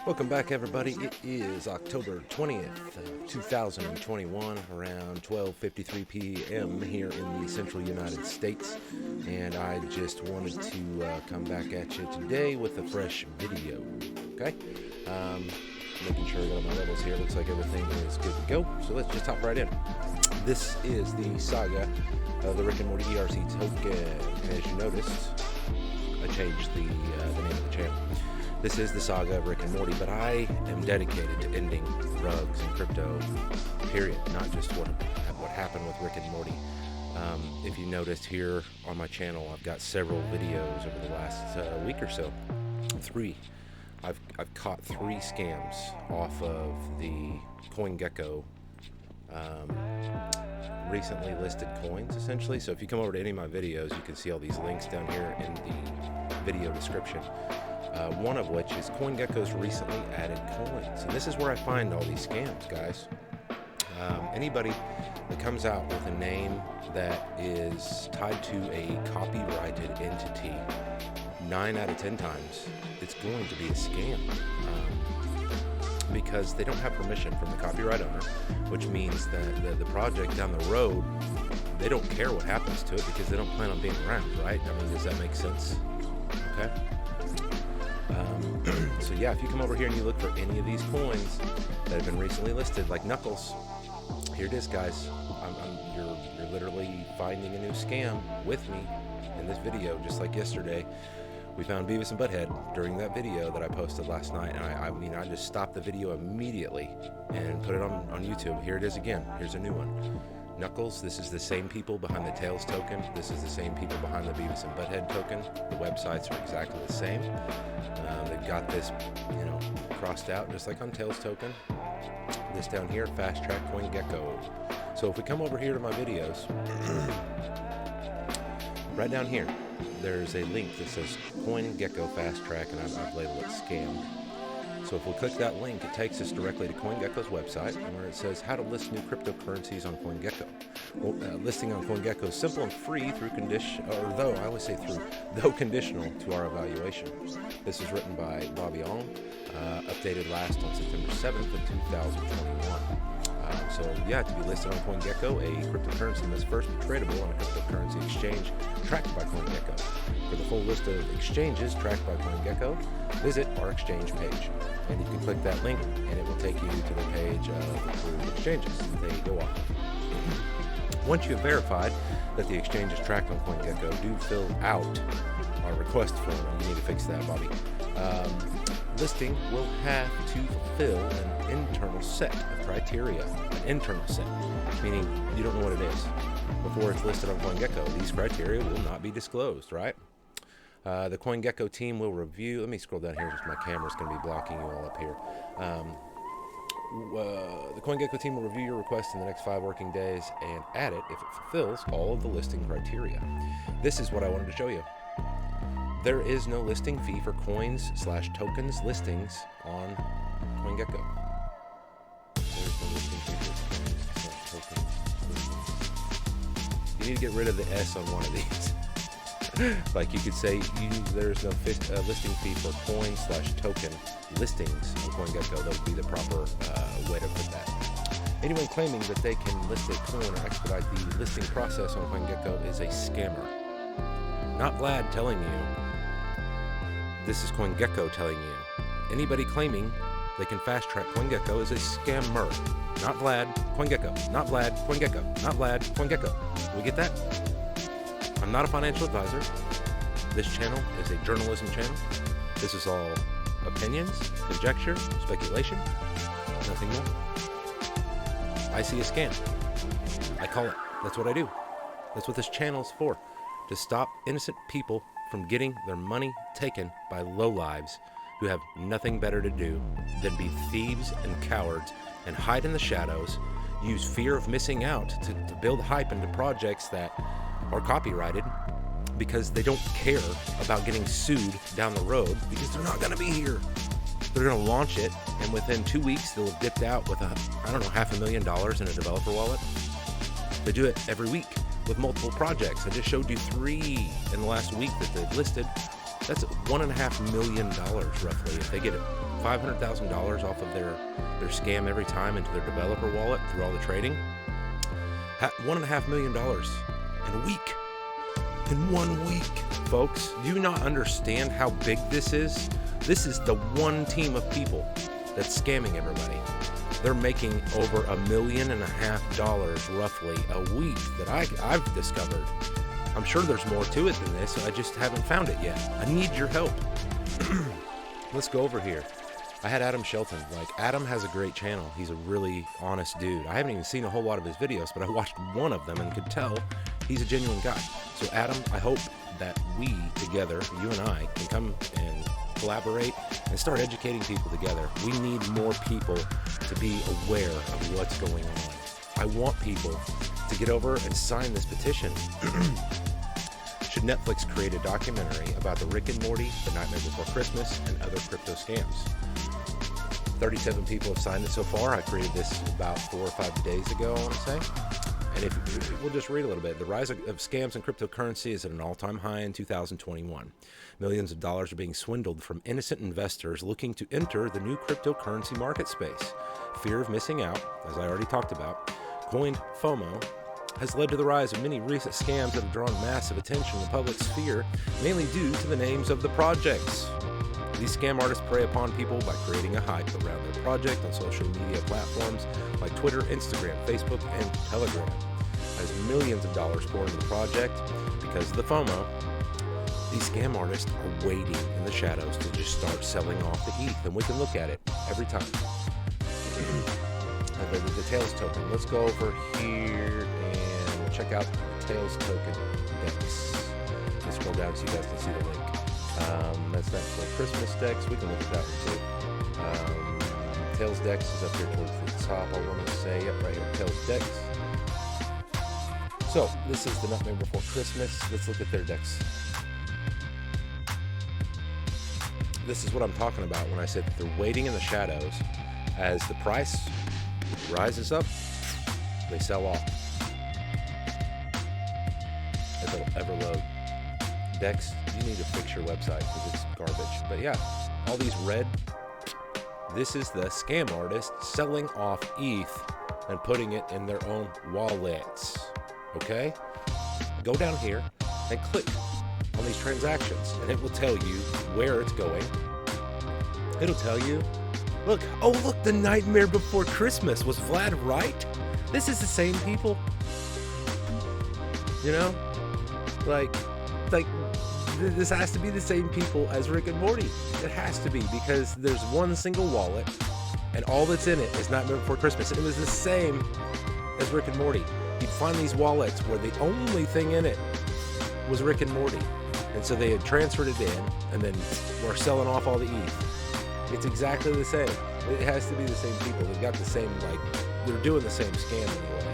Welcome back, everybody. It is October 20th, 2021, around 12:53 p.m. here in the central United States, and I just wanted to come back at you today with a fresh video, okay? Making sure I got all my levels here. Looks like everything is good to go, so let's just hop right in. This is the saga of the Rick and Morty ERC token. As you noticed, I changed the name of the channel. This is the saga of Rick and Morty, but I am dedicated to ending drugs and crypto, period. Not just what happened with Rick and Morty. If you noticed here on my channel, I've got several videos over the last week or so. 3. I've caught 3 scams off of the CoinGecko recently listed coins, essentially. So if you come over to any of my videos, you can see all these links down here in the video description. One of which is CoinGecko's recently added coins. And this is where I find all these scams, guys. Anybody that comes out with a name that is tied to a copyrighted entity, 9 out of 10 times, it's going to be a scam. Because they don't have permission from the copyright owner, which means that the project down the road, they don't care what happens to it because they don't plan on being around, right? I mean, does that make sense? Okay. So yeah, if you come over here and you look for any of these coins that have been recently listed, like Knuckles, here it is, guys. You're literally finding a new scam with me in this video, just like yesterday. We found Beavis and Butthead during that video that I posted last night, and I just stopped the video immediately and put it on YouTube. Here it is again. Here's a new one. Knuckles, this is the same people behind the Tails token. This is the same people behind the Beavis and Butthead token. The websites are exactly the same. They've got this, crossed out just like on Tails token. This down here, Fast Track CoinGecko. So if we come over here to my videos, right down here, there's a link that says CoinGecko Fast Track, and I've labeled it Scam. So if we click that link, it takes us directly to CoinGecko's website, where it says how to list new cryptocurrencies on CoinGecko. Well, listing on CoinGecko is simple and free though conditional to our evaluation. This is written by Bobby Ong, updated last on September 7th of 2021. So yeah, to be listed on CoinGecko, a cryptocurrency must first be tradable on a cryptocurrency exchange tracked by CoinGecko. For the full list of exchanges tracked by CoinGecko, visit our exchange page. And you can click that link and it will take you to the page of approved exchanges that they go off of. Once you have verified that the exchange is tracked on CoinGecko, do fill out our request form. You need to fix that, Bobby. Listing will have to fulfill an internal set of criteria. An internal set, meaning you don't know what it is. Before it's listed on CoinGecko, these criteria will not be disclosed, right? The CoinGecko team will review. Let me scroll down here because my camera's going to be blocking you all up here. The CoinGecko team will review your request in the next 5 working days and add it if it fulfills all of the listing criteria. This is what I wanted to show you. There is no listing fee for coins/tokens listings on CoinGecko. There's no listing fee for coins/tokens. You need to get rid of the S on one of these. Like you could say, there's no listing fee for coin/token listings on CoinGecko. That would be the proper way to put that. Anyone claiming that they can list a coin or expedite the listing process on CoinGecko is a scammer. Not Vlad telling you. This is CoinGecko telling you. Anybody claiming they can fast track CoinGecko is a scammer. Not Vlad, CoinGecko. Not Vlad, CoinGecko. Not Vlad, CoinGecko. We get that? I'm not a financial advisor. This channel is a journalism channel. This is all opinions, conjecture, speculation, nothing more. I see a scam. I call it. That's what I do. That's what this channel's for. To stop innocent people from getting their money taken by lowlives who have nothing better to do than be thieves and cowards and hide in the shadows, use fear of missing out to build hype into projects that are copyrighted because they don't care about getting sued down the road because they're not going to be here. They're going to launch it, and within 2 weeks, they'll have dipped out with $500,000 in a developer wallet. They do it every week with multiple projects. I just showed you 3 in the last week that they've listed That's $1.5 million roughly. If they get $500,000 off of their scam every time into their developer wallet through all the trading, $1.5 million in a week. In 1 week, folks. Do you not understand how big this is? This is the one team of people that's scamming everybody. They're making over $1.5 million roughly a week that I've discovered. I'm sure there's more to it than this. I just haven't found it yet. I need your help. Let's go over here. I had Adam Shelton. Like, Adam has a great channel. He's a really honest dude. I haven't even seen a whole lot of his videos, but I watched one of them and could tell he's a genuine guy. So Adam, I hope that we together, you and I, can come and collaborate and start educating people together. We need more people to be aware of what's going on. I want people to get over and sign this petition. Should Netflix create a documentary about the Rick and Morty, The Nightmare Before Christmas, and other crypto scams? 37 people have signed it so far. I created this about 4 or 5 days ago, I want to say. And if we'll just read a little bit. The rise of scams in cryptocurrency is at an all-time high in 2021. Millions of dollars are being swindled from innocent investors looking to enter the new cryptocurrency market space. Fear of missing out, as I already talked about, coined FOMO, has led to the rise of many recent scams that have drawn massive attention in the public sphere, mainly due to the names of the projects. These scam artists prey upon people by creating a hype around their project on social media platforms like Twitter, Instagram, Facebook, and Telegram. As millions of dollars pour into the project because of the FOMO, these scam artists are waiting in the shadows to just start selling off the ETH, and we can look at it every time. The Tails token. Let's go over here and check out the Tails token DEX. Let's scroll down so you guys can see the link. That's not for Christmas DEX. We can look at that one too. Tails DEX is up here towards the top. I want to say, yep, right here, Tails DEX. So this is the Nightmare Before Christmas. Let's look at their DEX. This is what I'm talking about when I said that they're waiting in the shadows. As the price rises up, they sell off. It'll ever load. DEX, you need to fix your website because it's garbage. But yeah, all these red, this is the scam artist selling off ETH and putting it in their own wallets. Okay? Go down here and click on these transactions and it will tell you where it's going. It'll tell you, look, oh look, the Nightmare Before Christmas. Was Vlad right? This is the same people. You know? Like this has to be the same people as Rick and Morty. It has to be, because there's one single wallet and all that's in it is Nightmare Before Christmas. And it was the same as Rick and Morty. You'd find these wallets where the only thing in it was Rick and Morty. And so they had transferred it in and then were selling off all the ETH. It's exactly the same. It has to be the same people. They've got the same, like, they're doing the same scam anyway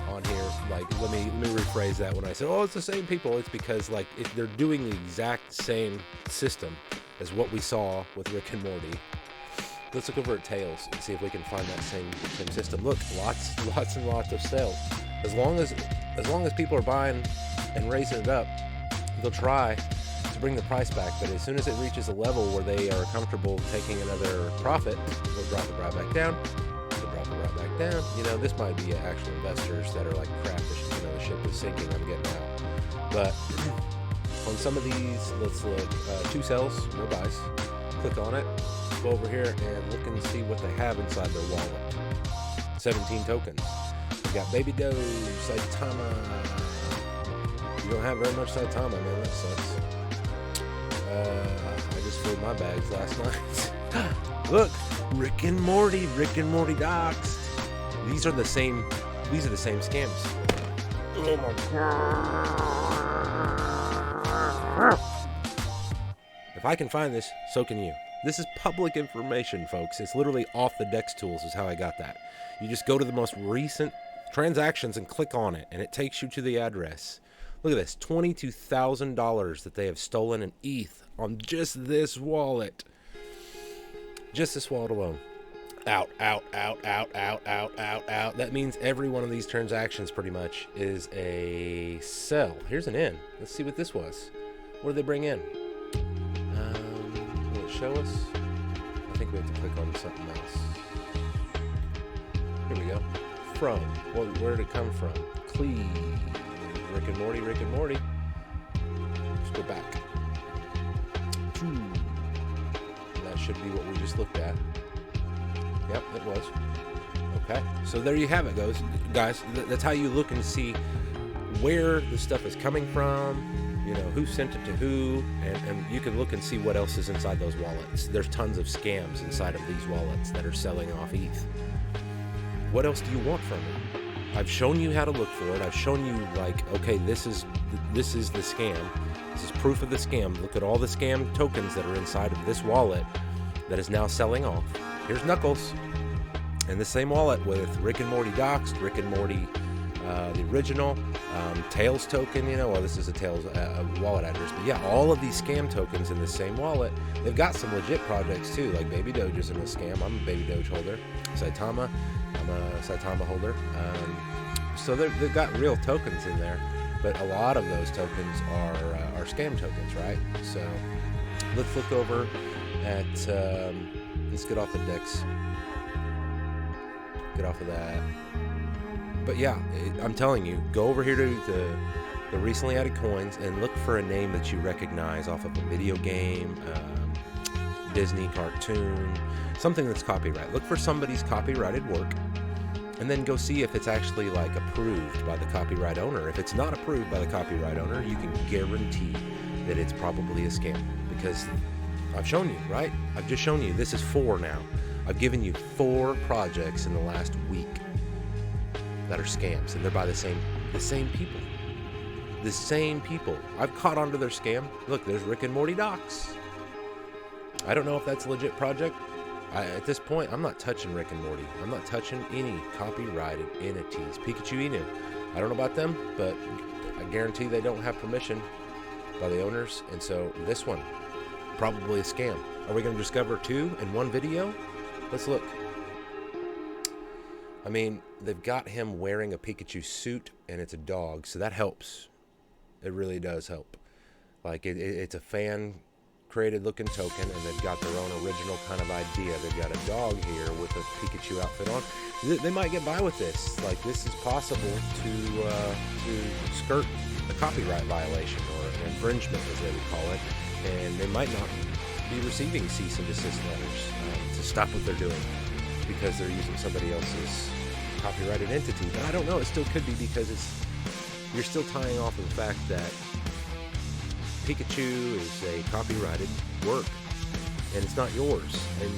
on here. Like, let me rephrase that. When I say, oh, it's the same people, it's because, like, they're doing the exact same system as what we saw with Rick and Morty. Let's look over at Tails and see if we can find that same system. Look, lots and lots of sales. As long as people are buying and raising it up, they'll try to bring the price back, but as soon as it reaches a level where they are comfortable taking another profit, they'll drop it right back down. They'll drop it right back down. You know, this might be actual investors that are like, crap, the ship is sinking, I'm getting out. But on some of these, let's look. 2 sells, no buys. Click on it. Go over here and look and see what they have inside their wallet. 17 tokens. We got Baby Doe, Saitama. You don't have very much Saitama, man. That sucks. I just filled my bags last night. Look, Rick and Morty doxed. These are the same scams. Oh my god. If I can find this, so can you. This is public information, folks. It's literally off the DEX tools is how I got that. You just go to the most recent transactions and click on it, and it takes you to the address. Look at this, $22,000 that they have stolen in ETH on just this wallet. Just this wallet alone. Out. That means every one of these transactions pretty much is a sell. Here's an in. Let's see what this was. What did they bring in? show us? I think we have to click on something else. Here we go. From. Well, where did it come from? Clee. Rick and Morty, Rick and Morty. Let's go back. That should be what we just looked at. Yep, it was. Okay, so there you have it, guys. That's how you look and see where the stuff is coming from, you know, who sent it to who, and you can look and see what else is inside those wallets. There's tons of scams inside of these wallets that are selling off ETH. What else do you want from it? I've shown you how to look for it. I've shown you, like, okay, this is the scam. This is proof of the scam. Look at all the scam tokens that are inside of this wallet that is now selling off. Here's Knuckles. And the same wallet with Rick and Morty Doxed, Rick and Morty, the original, Tails token, you know, well, this is a Tails wallet address, but yeah, all of these scam tokens in the same wallet. They've got some legit projects too, like Baby Doge is in a scam. I'm a Baby Doge holder. Saitama, I'm a Saitama holder. So they've got real tokens in there, but a lot of those tokens are scam tokens, right? So let's look over at, let's get off the DEX. Get off of that. But yeah, I'm telling you, go over here to the recently added coins and look for a name that you recognize off of a video game, Disney cartoon, something that's copyright. Look for somebody's copyrighted work, and then go see if it's actually like approved by the copyright owner. If it's not approved by the copyright owner, you can guarantee that it's probably a scam, because I've shown you, right? I've just shown you. This is 4 now. I've given you 4 projects in the last week that are scams, and they're by the same people. The same people. I've caught onto their scam. Look, there's Rick and Morty Docs. I don't know if that's a legit project. At this point, I'm not touching Rick and Morty. I'm not touching any copyrighted entities. Pikachu Inu. I don't know about them, but I guarantee they don't have permission by the owners, and so this one, probably a scam. Are we going to discover 2 in one video? Let's look. I mean, they've got him wearing a Pikachu suit, and it's a dog, so that helps. It really does help. Like, it's a fan-created looking token, and they've got their own original kind of idea. They've got a dog here with a Pikachu outfit on. They might get by with this. Like, this is possible to skirt a copyright violation or an infringement, as they would call it, and they might not be receiving cease and desist letters to stop what they're doing because they're using somebody else's copyrighted entity. But I don't know, it still could be, because you're still tying off of the fact that Pikachu is a copyrighted work and it's not yours, and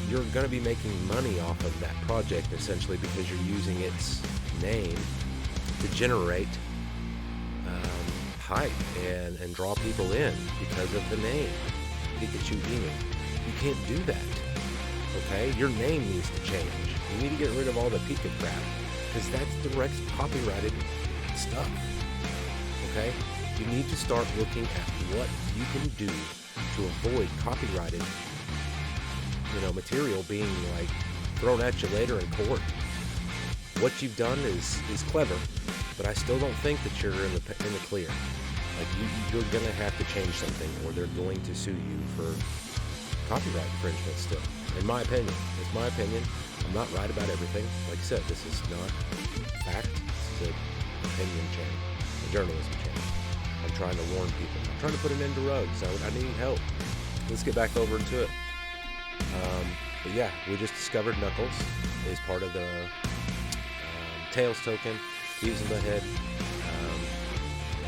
you're going to be making money off of that project essentially because you're using its name to generate hype and draw people in because of the name Pikachu Inu. You can't do that, okay? Your name needs to change. You need to get rid of all the Pika crap, because that's direct copyrighted stuff, okay? You need to start looking at what you can do to avoid copyrighted, material being like thrown at you later in court. What you've done is clever, but I still don't think that you're in the clear. Like, you're going to have to change something, or they're going to sue you for copyright infringement still. In my opinion. It's my opinion. I'm not right about everything. Like I said, this is not fact. This is an opinion channel, a journalism channel. I'm trying to warn people. I'm trying to put an end to rugs. I need help. Let's get back over into it. But yeah, we just discovered Knuckles is part of the Tails token. Beavis and Butthead.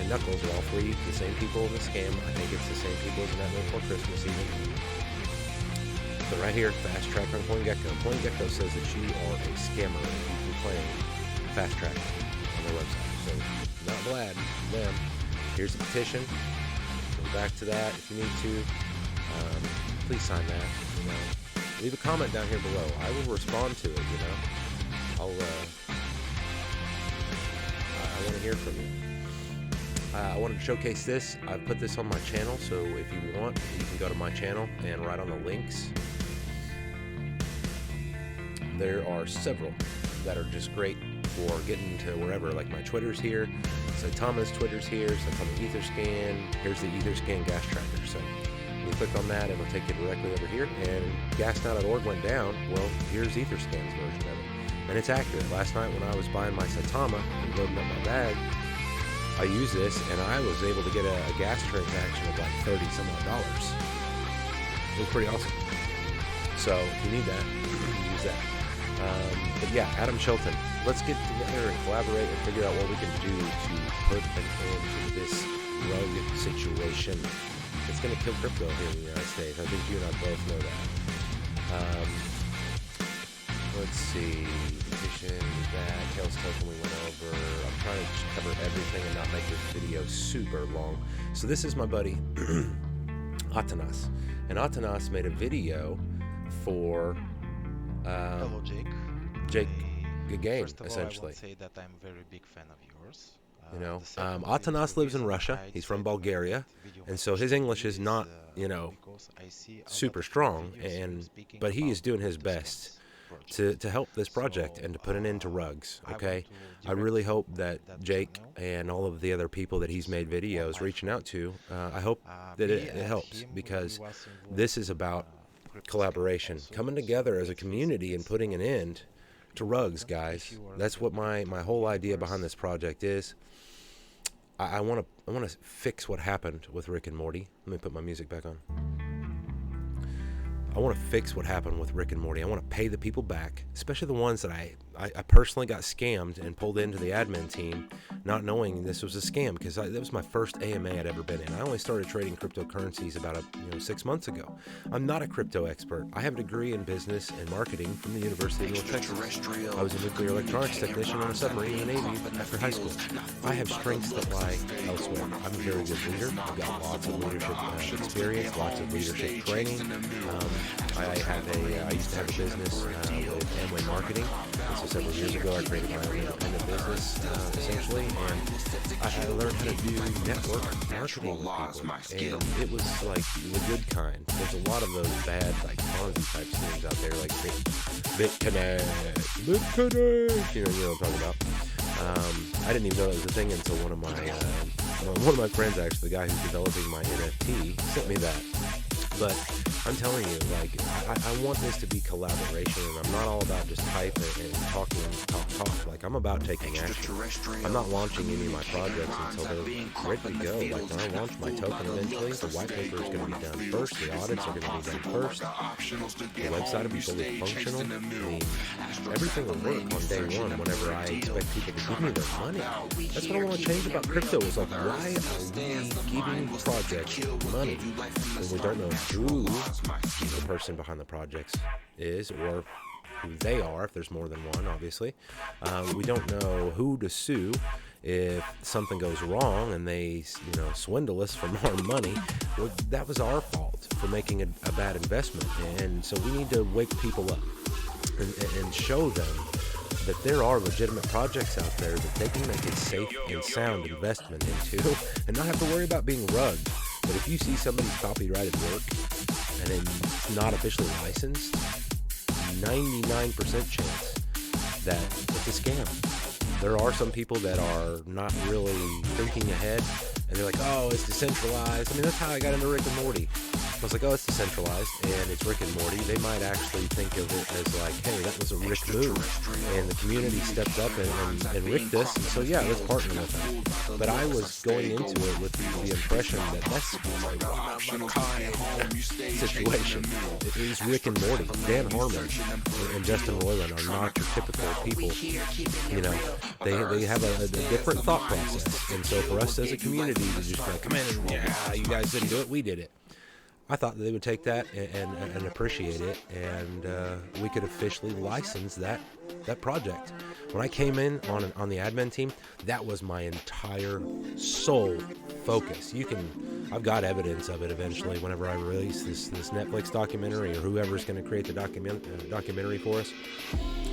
And Knuckles are all 3 the same people in the scam. I think it's the same people as the Nightmare Before Christmas even. So right here, fast track on CoinGecko. CoinGecko says that you are a scammer if you can claim fast track on their website. So not glad, them. Here's the petition. Go back to that if you need to. Please sign that. Leave a comment down here below. I will respond to it. I want to hear from you. I wanted to showcase this. I've put this on my channel, so if you want, you can go to my channel and right on the links. There are several that are just great for getting to wherever. Like my Twitter's here, Saitama's Twitter's here, Saitama Etherscan. Here's the Etherscan gas tracker. So You click on that, it'll take you directly over here. And gas.org went down. Well, here's EtherScan's version of it. And it's accurate. Last night when I was buying my Saitama and loading up my bag, I used this and I was able to get a gas transaction of like $30 some odd. It was pretty awesome. So if you need that, use that. But yeah, Adam Shelton, let's get together and collaborate and figure out what we can do to put an end to this rug situation. It's going to kill crypto here in the United States. I think you and I both know that. Let's see. Petition, that, Tails token we went over. I'm trying to just cover everything and not make this video super long. So this is my buddy, Atanas. And Atanas made a video for... Hello, Jake. Jake, good game, First of essentially. All, I want to say that I'm a very big fan of yours. You know, Atanas lives in Russia. He's from Bulgaria, and so his English is not, you know, super strong. But he is doing his best to help this project and to put an end to rugs. Okay, I really hope that Jake and all of the other people that he's made videos reaching out to, I hope that it helps, because this is about collaboration, coming together as a community and putting an end to rugs, guys. That's what my whole idea behind this project is. I want to fix what happened with Rick and Morty. Let me put my music back on. I want to fix what happened with Rick and Morty. I want to pay the people back, especially the ones that I personally got scammed and pulled into the admin team, not knowing this was a scam, because that was my first AMA I'd ever been in. I only started trading cryptocurrencies about 6 months ago. I'm not a crypto expert. I have a degree in business and marketing from the University of North Texas. I was a nuclear electronics technician on a submarine in the Navy after high school. I have strengths that lie elsewhere. I'm a very good leader. I've got lots of leadership experience, lots of leadership training. I used to have a business with Amway Marketing. So several years ago, I created my own independent business, essentially, and I learned how to do network marketing with people, and it was like the good kind. There's a lot of those bad, like Ponzi type schemes out there, like BitConnect, you know what I'm talking about. I didn't even know it was a thing until one of my friends, actually, the guy who's developing my NFT, sent me that. But I'm telling you, like, I want this to be collaboration, and I'm not all about just hype and talk. Like, I'm about taking action. I'm not launching any of my projects until they're ready to go. Like, when I launch my token eventually, the white paper is going to be done first, the audits are going to be done first, the website will be fully functional. I mean, everything will work on day one whenever I expect people to give me their money. That's what I want to change about crypto, is like, why are we giving projects money when we don't know who the person behind the projects is, or who they are, if there's more than one, obviously. We don't know who to sue if something goes wrong and they, swindle us for more money. Well, that was our fault for making a bad investment, and so we need to wake people up and show them that there are legitimate projects out there that they can make a safe and sound investment into and not have to worry about being rugged. But if you see somebody's copyrighted work and it's not officially licensed, 99% chance that it's a scam. There are some people that are not really thinking ahead, and they're like, oh, it's decentralized. I mean, that's how I got into Rick and Morty. I was like, oh, it's decentralized, and it's Rick and Morty. They might actually think of it as like, hey, that was a Rick move, and the community stepped up and ricked this, and so yeah, let's partner with them. But I was going into it with the impression that that's situation. It is Rick and Morty. Dan Harmon and Justin Roiland are not your typical people. They have a different thought process, and so for us as a community to just like, come in and yeah, you guys didn't do it, we did it. I thought that they would take that and appreciate it, and we could officially license that project. When I came in on the admin team, that was my entire sole focus. I've got evidence of it eventually whenever I release this Netflix documentary, or whoever's going to create the documentary for us.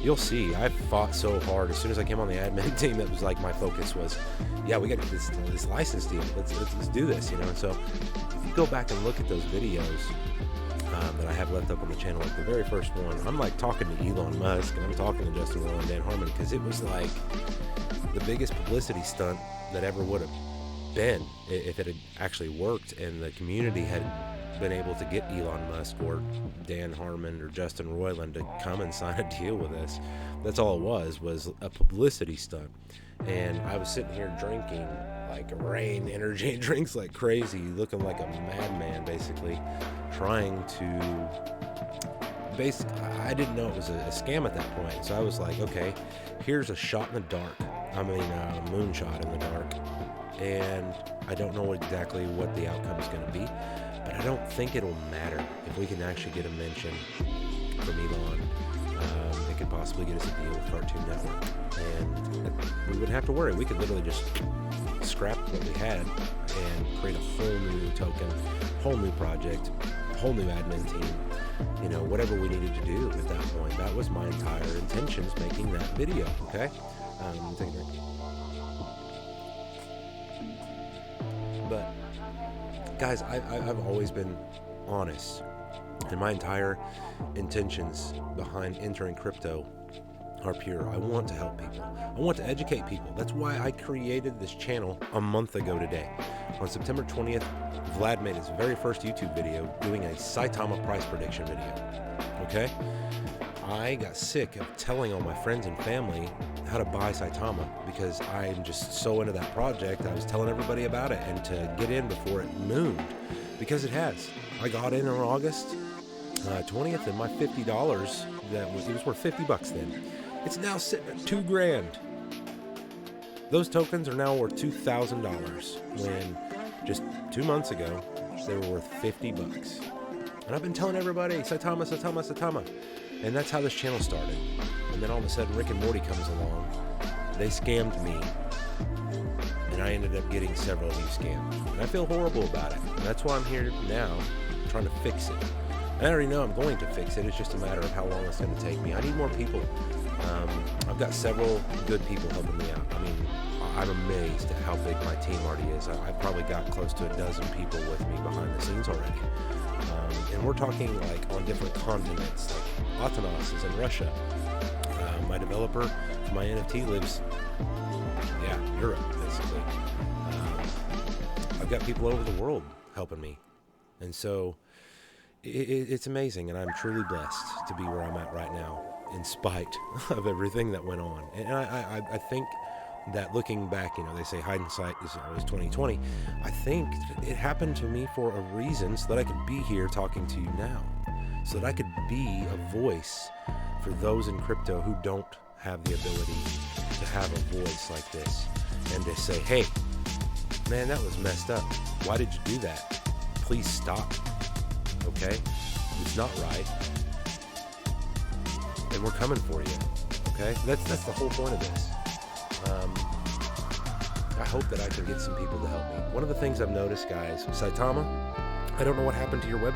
You'll see, I fought so hard. As soon as I came on the admin team, that was like my focus was, yeah, we got to get this license deal. Let's do this, And so if you go back and look at those videos that I have left up on the channel, like the very first one, I'm like talking to Elon Musk and I'm talking to Justin Roiland and Dan Harmon, because it was like the biggest publicity stunt that ever would have been if it had actually worked and the community had been able to get Elon Musk or Dan Harmon or Justin Roiland to come and sign a deal with us. That's all it was a publicity stunt. And I was sitting here drinking like Rain energy drinks like crazy, looking like a madman, basically, trying to I didn't know it was a scam at that point. So I was like, okay, here's a shot in the dark. I mean, a moonshot in the dark. And I don't know exactly what the outcome is going to be, but I don't think it'll matter if we can actually get a mention from Elon. It could possibly get us a deal with Cartoon Network, and we wouldn't have to worry. We could literally just scrap what we had and create a whole new token, whole new project, whole new admin team, you know, whatever we needed to do at that point. That was my entire intentions making that video. Okay, take a drink. But guys, I've always been honest, and my entire intentions behind entering crypto are pure. I want to help people. I want to educate people. That's why I created this channel a month ago today. On September 20th, Vlad made his very first YouTube video doing a Saitama price prediction video. Okay? I got sick of telling all my friends and family how to buy Saitama because I'm just so into that project. I was telling everybody about it and to get in before it mooned, because it has. I got in on August 20th, and my $50 it was worth $50 then. It's now sitting at $2,000. Those tokens are now worth $2,000 when just 2 months ago they were worth $50. And I've been telling everybody Saitama, Saitama, Saitama. And that's how this channel started. And then all of a sudden Rick and Morty comes along. They scammed me. And I ended up getting several of these scams. And I feel horrible about it. And that's why I'm here now, trying to fix it. I already know I'm going to fix it. It's just a matter of how long it's going to take me. I need more people. I've got several good people helping me out. I mean, I'm amazed at how big my team already is. I've probably got close to a dozen people with me behind the scenes already. And we're talking like on different continents. Like Atanas is in Russia. My developer for my NFT lives, Europe, basically. I've got people over the world helping me. And so it's amazing, and I'm truly blessed to be where I'm at right now, in spite of everything that went on. And I think that looking back, you know, they say hindsight is always 20/20. I think it happened to me for a reason, so that I could be here talking to you now, so that I could be a voice for those in crypto who don't have the ability to have a voice like this, and to say, hey, man, that was messed up. Why did you do that? Please stop. Okay? It's not right. And we're coming for you. Okay? That's the whole point of this. I hope that I can get some people to help me. One of the things I've noticed, guys, Saitama, I don't know what happened to your web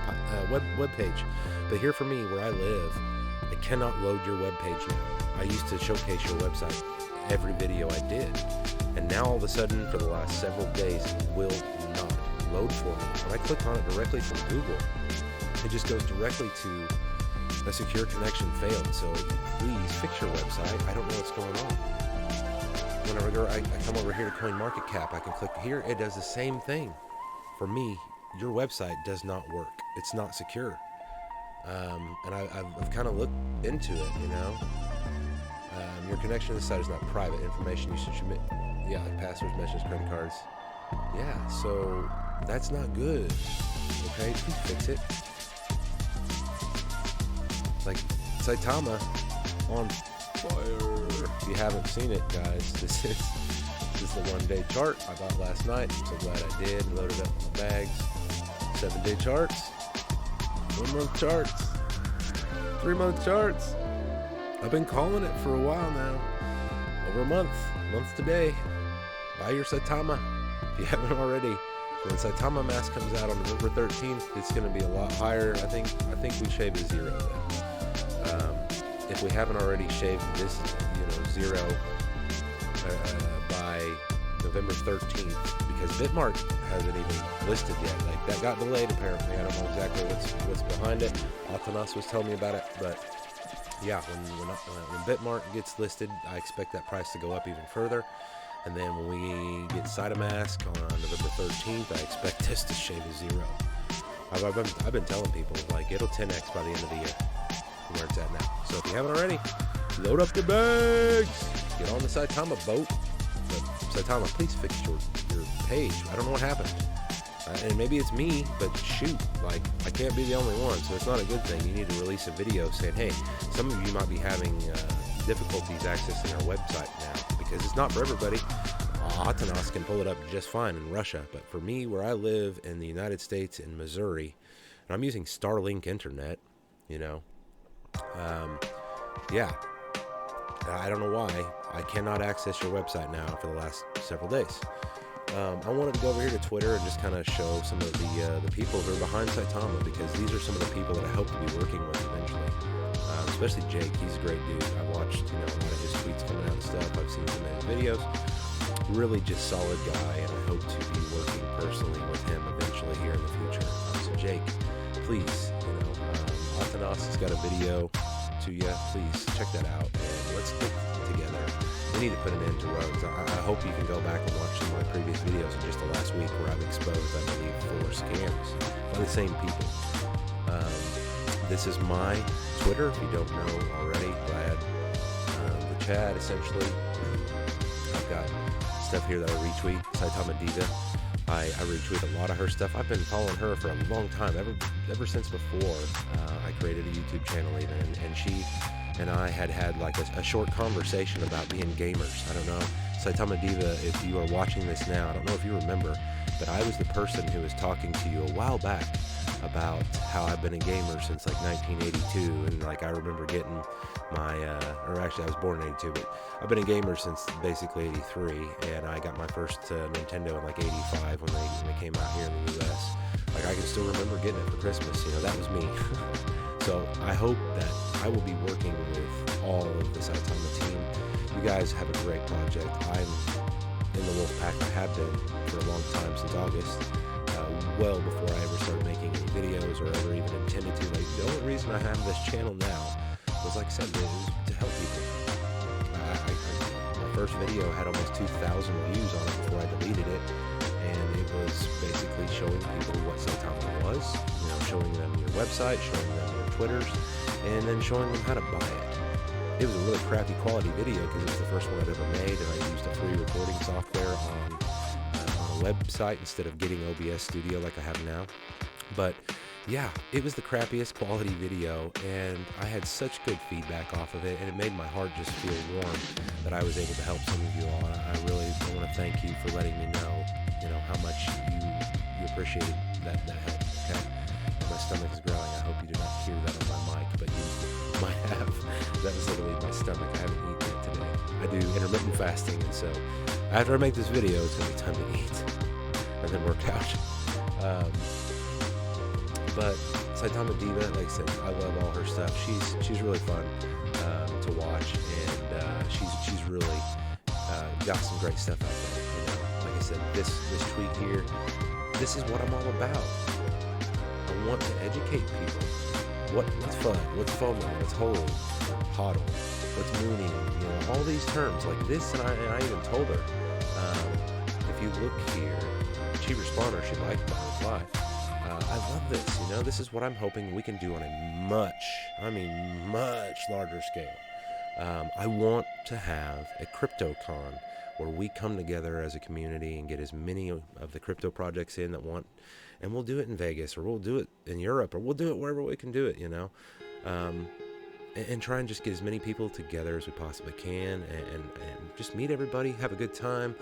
page, but here for me, where I live, I cannot load your web page now. I used to showcase your website every video I did, and now all of a sudden, for the last several days, it will not load for me. When I click on it directly from Google, it just goes directly to a secure connection failed. So please fix your website. I don't know what's going on. Whenever I come over here to CoinMarketCap, I can click here. It does the same thing. For me, your website does not work. It's not secure. And I've kind of looked into it, you know. Your connection to the site is not private. Information you should submit, like passwords, messages, credit cards. Yeah, so that's not good. Okay, please fix it. Like Saitama on fire. If you haven't seen it, guys, this is the 1 day chart I bought last night. I'm so glad I did. Loaded up my bags. 7 day charts. 1 month charts. 3 month charts. I've been calling it for a while now. Over a month. Month today. Buy your Saitama if you haven't already. When Saitama mask comes out on November 13th, it's going to be a lot higher. I think we shave a zero then. If we haven't already shaved this, zero by November 13th, because Bitmart hasn't even listed yet. Like, that got delayed apparently. I don't know exactly what's behind it. Atanas was telling me about it, but yeah, when Bitmart gets listed, I expect that price to go up even further. And then when we get Saitama mask on November 13th, I expect this to shave a zero. I've been telling people, like, it'll 10x by the end of the year from where it's at now. So if you haven't already, load up your bags. Get on the Saitama boat. But Saitama, please fix your page. I don't know what happened. And maybe it's me, but shoot, like, I can't be the only one, so it's not a good thing. You need to release a video saying, hey, some of you might be having difficulties accessing our website now, because it's not for everybody. Atanas can pull it up just fine in Russia, but for me, where I live in the United States, in Missouri, and I'm using Starlink internet, you know, yeah, I don't know why I cannot access your website now for the last several days. I wanted to go over here to Twitter and just kind of show some of the people who are behind Saitama, because these are some of the people that I hope to be working with eventually. Especially Jake, he's a great dude. I've watched, you know, a lot of his tweets coming out and stuff. I've seen some of his videos. Really just solid guy, and I hope to be working personally with him eventually here in the future. So Jake, please, you know, Atanas has got a video to you. Please check that out, and let's get together. We need to put an end to roads. I hope you can go back and watch some of my previous videos in just the last week where I've exposed, I believe, 4 scams by the same people. This is my Twitter, if you don't know already. Glad the chat, essentially. I've got stuff here that I retweet. Saitama Diva. I retweet a lot of her stuff. I've been following her for a long time, ever since before I created a YouTube channel even, and she and I had like a short conversation about being gamers. I don't know, Saitama Diva, if you are watching this now, I don't know if you remember, but I was the person who was talking to you a while back about how I've been a gamer since like 1982, and like I remember getting my, or actually I was born in 82, but I've been a gamer since basically 83, and I got my first Nintendo in like 85 when they came out here in the US. Like I can still remember getting it for Christmas, you know, that was me. So I hope that I will be working with all of the Saitama team. You guys have a great project. I'm in the wolf pack. I have been for a long time, since August, well before I ever started making any videos or ever even intended to. Like, the only reason I have this channel now was, like I said, it was to help people. My first video had almost 2,000 views on it before I deleted it, and it was basically showing people what Saitama was, you know, showing them your website, showing them your Twitters, and then showing them how to buy it. It was a really crappy quality video because it was the first one I'd ever made, and I used a free recording software on a website instead of getting OBS Studio like I have now. But yeah, it was the crappiest quality video, and I had such good feedback off of it, and it made my heart just feel warm that I was able to help some of you all. I really want to thank you for letting me know, you know, how much you appreciated that help. Okay, my stomach is growling. I hope you do not hear that on my mic, but you might have. That was literally my stomach. I haven't eaten yet today. I do intermittent fasting, and so after I make this video, it's gonna be time to eat and then work out. But Saitama Diva, like I said, I love all her stuff. She's really fun to watch, and she's really got some great stuff out there. You know, like I said, this tweet here, this is what I'm all about. I want to educate people. What's fun? What's FOMO? What's hold? HODL? What's mooning? You know, all these terms like this, and I even told her, if you look here, she responded, or she liked my reply. I love this, you know, this is what I'm hoping we can do on a much larger scale. I want to have a CryptoCon where we come together as a community and get as many of the crypto projects in that want, and we'll do it in Vegas, or we'll do it in Europe, or we'll do it wherever we can do it, you know, and try and just get as many people together as we possibly can, and just meet everybody, have a good time.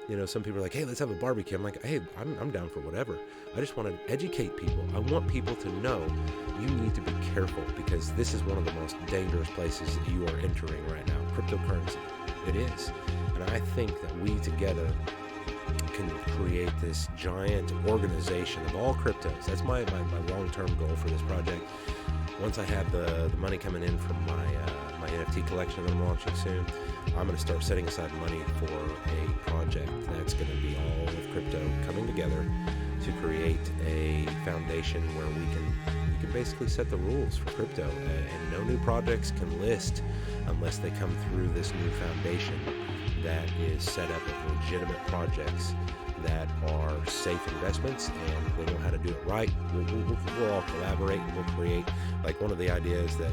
You know, some people are like, hey, let's have a barbecue. I'm like, hey, I'm down for whatever. I just want to educate people. I want people to know you need to be careful, because this is one of the most dangerous places that you are entering right now. Cryptocurrency. It is. And I think that we together can create this giant organization of all cryptos. That's my long-term goal for this project. Once I have the money coming in from my NFT collection that I'm launching soon, I'm going to start setting aside money for a project that's going to be all of crypto coming together to create a foundation where we can basically set the rules for crypto, and no new projects can list unless they come through this new foundation that is set up with legitimate projects that are safe investments and they know how to do it right. We'll all collaborate and we'll create, like one of the ideas that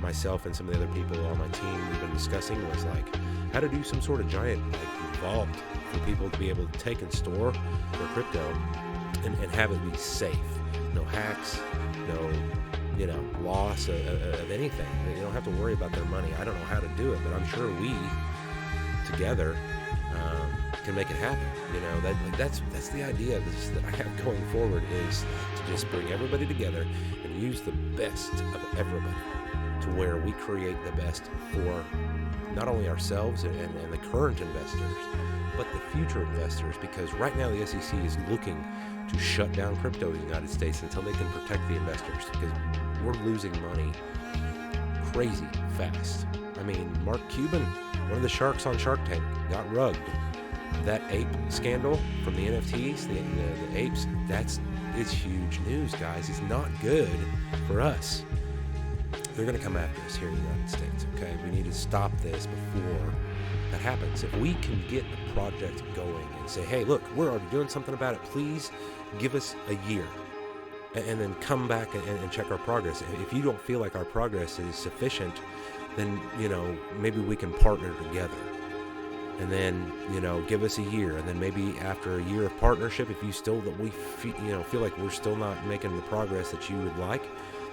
myself and some of the other people on my team we've been discussing was like how to do some sort of giant like vault for people to be able to take and store their crypto and have it be safe. No hacks, no loss of anything. They don't have to worry about their money. I don't know how to do it, but I'm sure we together can make it happen. That's the idea that I have going forward, is to just bring everybody together and use the best of everybody to where we create the best for not only ourselves and the current investors, but the future investors, because right now the SEC is looking to shut down crypto in the United States until they can protect the investors, because we're losing money crazy fast. I mean, Mark Cuban, one of the sharks on Shark Tank, got rugged. That ape scandal from the NFTs, the apes, it's huge news, guys. It's not good for us. They're going to come after us here in the United States, okay? We need to stop this before that happens. If we can get the project going and say, hey, look, we're already doing something about it. Please give us a year. And then come back and check our progress. If you don't feel like our progress is sufficient, then, maybe we can partner together. And then, give us a year. And then maybe after a year of partnership, if you still, feel like we're still not making the progress that you would like,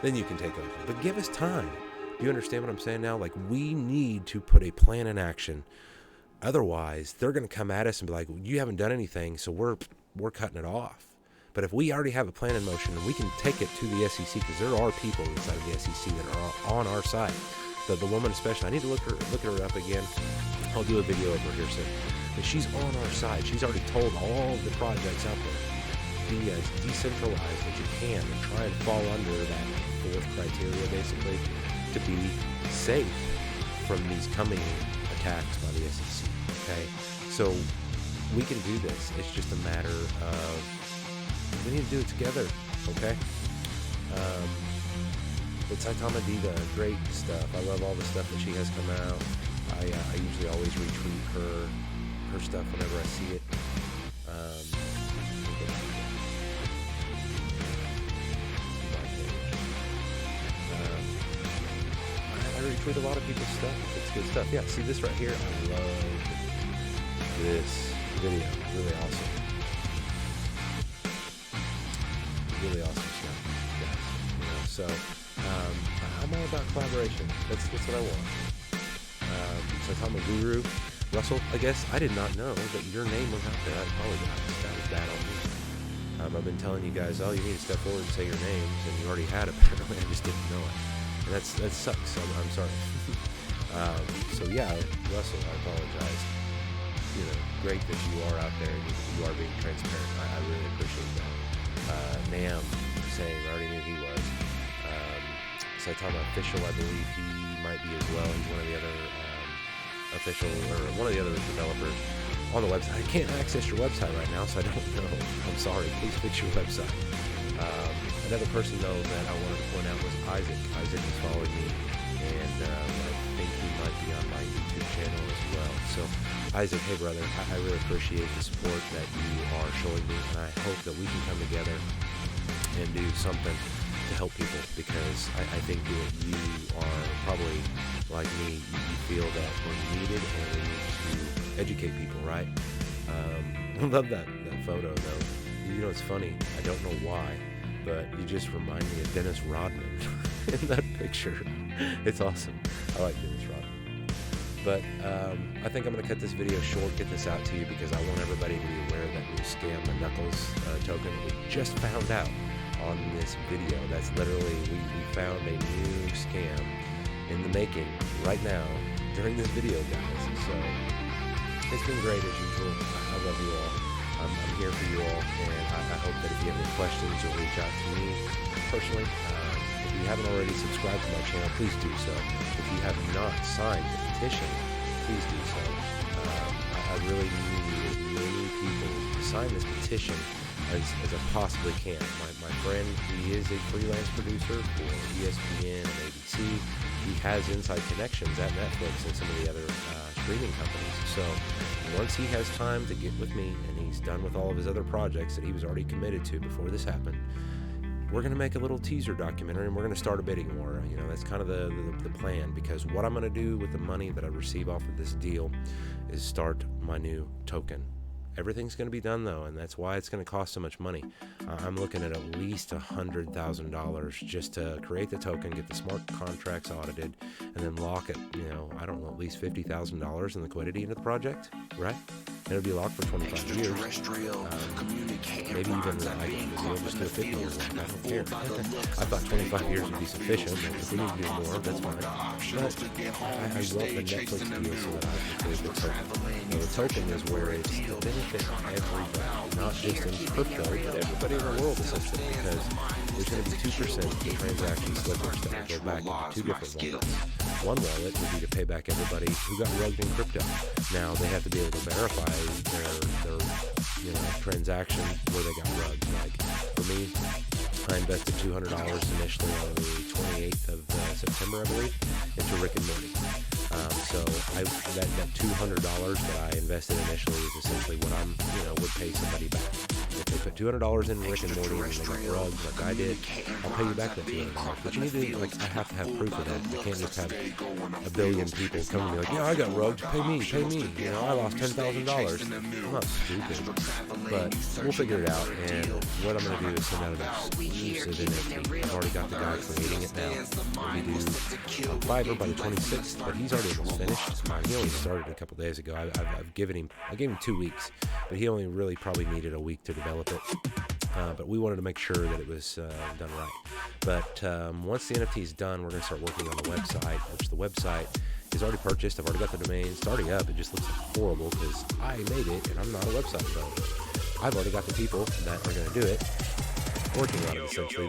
then you can take over. But give us time. Do you understand what I'm saying now? Like, we need to put a plan in action. Otherwise, they're going to come at us and be like, you haven't done anything, so we're cutting it off. But if we already have a plan in motion and we can take it to the SEC, because there are people inside of the SEC that are on our side. The woman especially, I need to look her up again. I'll do a video over here soon. But she's on our side. She's already told all the projects out there, be as decentralized as you can and try and fall under that fourth criteria, basically, to be safe from these coming attacks by the SEC. Okay, so we can do this. It's just a matter of we need to do it together. Okay. But Saitama Team, great stuff. I love all the stuff that she has come out. I usually always retweet her stuff whenever I see it. I retweet a lot of people's stuff. It's good stuff. Yeah, see this right here? I love this video. Really awesome. Really awesome stuff, guys. So I'm all about collaboration. That's what I want. Saitama Guru, Russell, I guess I did not know that your name was out there. I apologize. That was bad on me. I've been telling you guys, you need to step forward and say your names, and you already had apparently. I just didn't know it. And that sucks. I'm sorry. So yeah, Russell, I apologize. Great that you are out there and you are being transparent. I really appreciate that. Nam saying, I already knew he was. Saitama Official, I believe he might be as well. He's one of the other one of the other developers on the website. I can't access your website right now, so I don't know. I'm sorry. Please fix your website. Another person, though, that I wanted to point out was Isaac. Isaac is following me, and I think he might be on my YouTube channel as well. So, Isaac, hey, brother, I really appreciate the support that you are showing me, and I hope that we can come together and do something to help people, because I think that you are probably like me. You feel that we're needed and we need to educate people, right? I love that photo, though. It's funny. I don't know why, but you just remind me of Dennis Rodman in that picture. It's awesome. I like Dennis Rodman. But I think I'm going to cut this video short, get this out to you, because I want everybody to be aware of that new scam, the Knuckles token that we just found out on this video. That's literally, we found a new scam in the making right now during this video, guys. So it's been great as usual. I love you all. I'm here for you all, and I hope that if you have any questions, you'll reach out to me personally. If you haven't already subscribed to my channel, please do so. If you have not signed the petition, please do so. I really need as many people to sign this petition as I possibly can. My friend, he is a freelance producer for ESPN and ABC. he has inside connections at Netflix and some of the other streaming companies. So once he has time to get with me and he's done with all of his other projects that he was already committed to before this happened, we're going to make a little teaser documentary, and we're going to start a bidding war. You know, that's kind of the plan, because what I'm going to do with the money that I receive off of this deal is start my new token. Everything's going to be done, though, and that's why it's going to cost so much money. I'm looking at least $100,000 just to create the token, get the smart contracts audited, and then lock it, you know, I don't know, at least $50,000 in liquidity into the project, right? And it'll be locked for 25 years. Maybe even I can just do a 50-year one. I don't care. I thought 25 years would be sufficient. If we need to do more, that's fine. But I want the Netflix deal so that I can create the token. Now, the token is where it's to benefit everybody, not just in crypto, but everybody in the world, essentially, because there's going to be 2% of the transaction slippage that will go back into two different wallets. One wallet would be to pay back everybody who got rugged in crypto. Now, they have to be able to verify their transaction where they got rugged. Like, for me, I invested $200 initially on the 28th of September, I believe, into Rick and Morty. So that $200 that I invested initially is essentially what I'm, would pay somebody back. If they put $200 in Rick and Morty and they got rugged like I did, I'll pay you back that $200. But you need to, I have to have proof of that. I can't just have a billion people come to me like, I got rugged, pay me. I lost $10,000. I'm not stupid, but we'll figure it out. And what I'm going to do is send out an exclusive NFT. I've already got the guy creating it now. We do Fiverr by the 26th, but he's already almost finished. He only started a couple days ago. I gave him 2 weeks, but he only really probably needed a week to develop it. But we wanted to make sure that it was done right. But once the NFT is done, we're going to start working on the website, which the website is already purchased. I've already got the domain. It's already up. It just looks horrible because I made it and I'm not a website developer. I've already got the people that are going to do it working on it, essentially.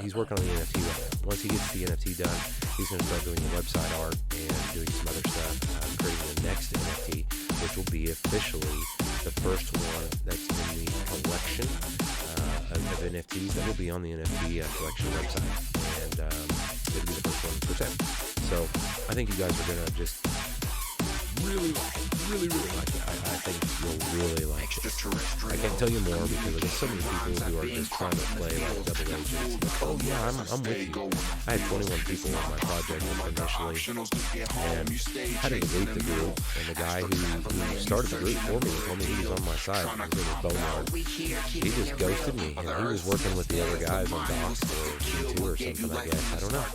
He's working on the NFT right now. Once he gets the NFT done, he's going to start doing the website art and doing some other stuff, creating the next NFT, which will be officially the first one that's in the collection of NFTs that will be on the NFT collection website, and it'll be the first 1%. So I think you guys are going to just really like it. I think you'll really like it. I can't tell you more because there's so many people who are just trying to play like double agents. Like, oh yeah, I'm with you. I had 21 people on my project initially, and had to delete the group. And the guy who started the group for me told me he was on my side. His name was Bonard. He just ghosted me, and he was working with the other guys on Docs or G2 or something, I guess. I don't know.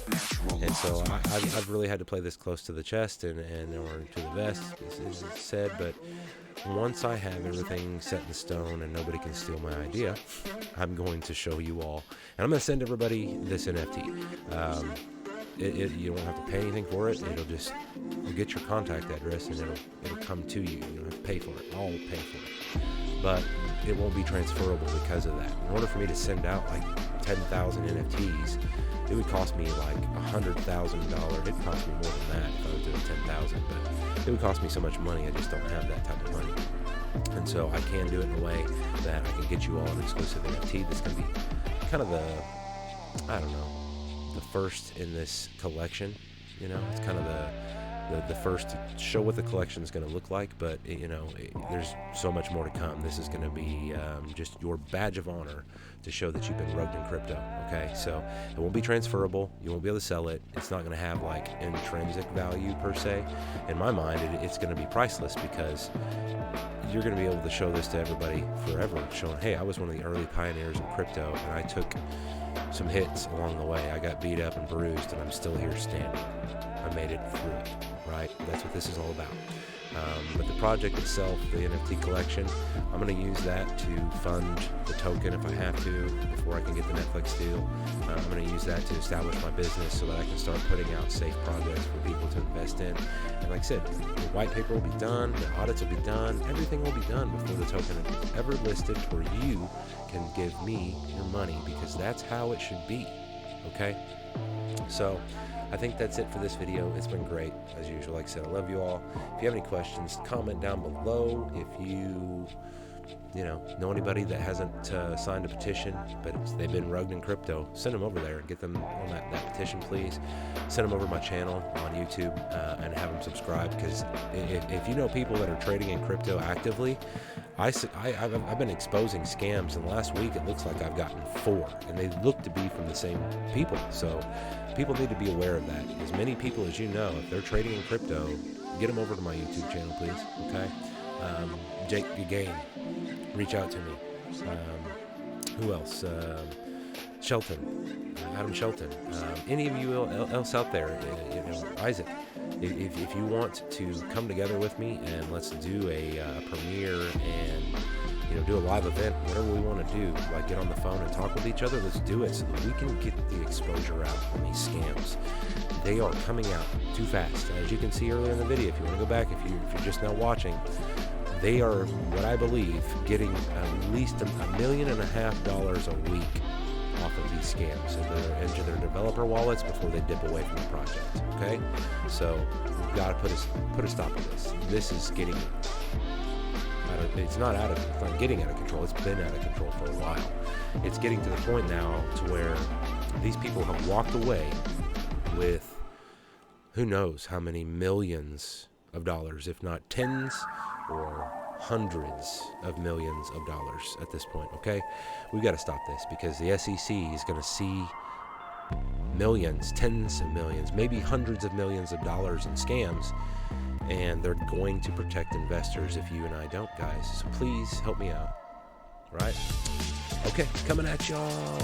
And so I've really had to play this close to the chest and or to the vest, as it's said. But once I have everything set in stone and nobody can steal my idea, I'm going to show you all. And I'm going to send everybody this NFT. You don't have to pay anything for it. You'll get your contact address and it'll come to you. You don't have to pay for it. I'll pay for it. But it won't be transferable because of that. In order for me to send out like 10,000 NFTs, it would cost me like $100,000. It'd cost me more than that if I was doing 10,000, but it would cost me so much money. I just don't have that type of money. And so I can do it in a way that I can get you all an exclusive NFT that's going to be kind of the first in this collection. It's kind of the first to show what the collection is going to look like, but there's so much more to come. This is going to be just your badge of honor to show that you've been rugged in crypto. Okay, so it won't be transferable. You won't be able to sell it. It's not going to have like intrinsic value per se. In my mind, it's going to be priceless because you're going to be able to show this to everybody forever, showing, hey, I was one of the early pioneers in crypto, and I took some hits along the way. I got beat up and bruised, and I'm still here standing. I made it through it, right? That's what this is all about. But the project itself, the NFT collection, I'm going to use that to fund the token if I have to before I can get the Netflix deal. I'm going to use that to establish my business so that I can start putting out safe projects for people to invest in. And like I said, the white paper will be done, the audits will be done, everything will be done before the token is ever listed, or you can give me your money, because that's how it should be, okay? So I think that's it for this video. It's been great, as usual. Like I said, I love you all. If you have any questions, comment down below. If you know anybody that hasn't signed a petition, but they've been rugged in crypto, send them over there and get them on that petition, please. send them over to my channel on YouTube and have them subscribe, because if you know people that are trading in crypto actively, I've been exposing scams, and last week it looks like I've gotten 4, and they look to be from the same people. So people need to be aware of that. As many people as you know, if they're trading in crypto, get them over to my YouTube channel, please. Okay. Jake again, reach out to me. Who else? Shelton, Adam Shelton. Any of you else out there, Isaac, if you want to come together with me and let's do a premiere and do a live event, whatever we want to do, like get on the phone and talk with each other, let's do it so that we can get the exposure out on these scams. They are coming out too fast. As you can see earlier in the video, if you want to go back, if you're just now watching, they are, what I believe, getting at least $1.5 million a week off of these scams into their developer wallets before they dip away from the project. Okay, so we've got to put a stop to this. This is getting it's not getting out of control. It's been out of control for a while. It's getting to the point now to where these people have walked away with who knows how many millions of dollars, if not tens or hundreds of millions of dollars at this point. Okay, we've got to stop this, because the SEC is going to see millions, tens of millions, maybe hundreds of millions of dollars in scams, and they're going to protect investors if you and I don't, guys. So please help me out. Right? Okay, coming at y'all.